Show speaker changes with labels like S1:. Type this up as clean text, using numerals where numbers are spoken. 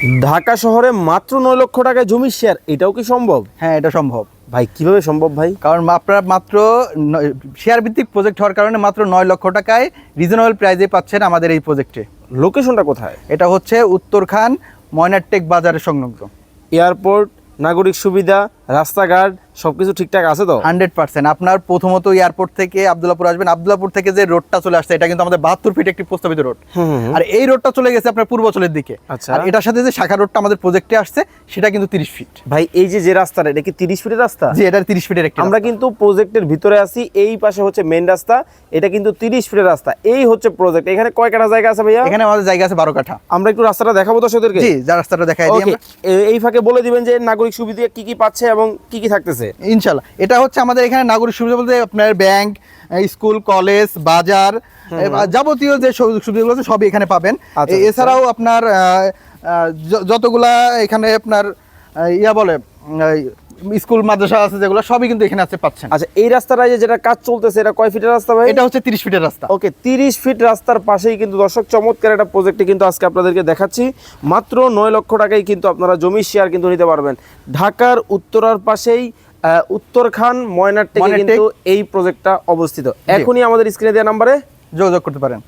S1: ঢাকা শহরে মাত্র 9 লক্ষ টাকায় জমির শেয়ার, এটাও কি সম্ভব?
S2: হ্যাঁ, এটা সম্ভব
S1: ভাই কিভাবে সম্ভব ভাই?
S2: কারণ আপনারা মাত্র শেয়ার ভিত্তিক প্রজেক্ট হওয়ার কারণে মাত্র 9 লক্ষ টাকায় রিজনেবল প্রাইসে পাচ্ছেন আমাদের এই প্রজেক্টে।
S1: লোকেশনটা কোথায়?
S2: এটা হচ্ছে উত্তরখান ময়নারটেক বাজারের সংলগ্ন।
S1: এয়ারপোর্ট, নাগরিক সুবিধা, রাস্তাঘাট সবকিছু ঠিকঠাক আছে তো?
S2: 100%। আপনার প্রথমত এয়ারপোর্ট থেকে আব্দুল্লাহপুর আসবেন, আব্দুল্লাহপুর থেকে যে রোডটা চলে আসছে এটা কিন্তু আমাদের 72 ফিট একটি প্রস্তাবিত রোড। আর এই রোডটা চলে গেছে আপনার পূর্বাচলের দিকে।
S1: আচ্ছা।
S2: আর এটার সাথে যে শাখা রোডটা আমাদের প্রজেক্টে আসছে সেটা কিন্তু 30 ফিট।
S1: ভাই এই যে রাস্তাটা, এটা কি 30 ফিটের রাস্তা?
S2: জি, এটা 30 ফিটের একটি
S1: আমরা
S2: রাস্তা।
S1: কিন্তু প্রজেক্টের ভিতরে আছি, এই পাশে হচ্ছে মেইন রাস্তা, এটা কিন্তু 30 ফিটের রাস্তা। এই হচ্ছে প্রজেক্ট। এখানে কয় কাঠা জায়গা আছে ভাইয়া?
S2: এখানে আমাদের জায়গা আছে 12 কাঠা।
S1: আমরা একটু রাস্তাটা দেখাবো দর্শকদেরকে।
S2: জি, যা রাস্তাটা দেখাই দিই
S1: ওকে,
S2: আমরা।
S1: এই ফাঁকে বলে দিবেন যে নাগরিক সুবিধা কি কি পাচ্ছে এবং কি কি থাকতেছে।
S2: ইনশাআল্লাহ। এটা হচ্ছে আমাদের এখানে নাগরিক সুবিধা বলতে আপনার ব্যাংক, স্কুল, কলেজ, বাজার, যাবতীয় যে সুবিধাগুলো আছে সবই এখানে পাবেন।
S1: আচ্ছা,
S2: এছাড়াও আপনার যতগুলা এখানে আপনার বলে স্কুল মাদ্রাসা আছে যেগুলো সবই কিন্তু এখানে আছে পাচ্ছেন।
S1: আচ্ছা, এই রাস্তাটা যেটা কাজ চলতেছে এটা কয় ফিটের রাস্তা ভাই?
S2: এটা হচ্ছে 30 ফিটের রাস্তা।
S1: ওকে, 30 ফিট রাস্তার পাশেই কিন্তু দর্শক চমৎকার একটা প্রজেক্টে কিন্তু আজকে আপনাদেরকে দেখাচ্ছি। মাত্র 9 লক্ষ টাকায় কিন্তু আপনারা জমির শেয়ার কিন্তু নিতে পারবেন। ঢাকার উত্তরার পাশেই উত্তরখান ময়নারটেকে কিন্তু এই প্রজেক্টটা অবস্থিত। এখনই আমাদের স্ক্রিনে দেওয়া নম্বরে
S2: যোগাযোগ করতে পারেন।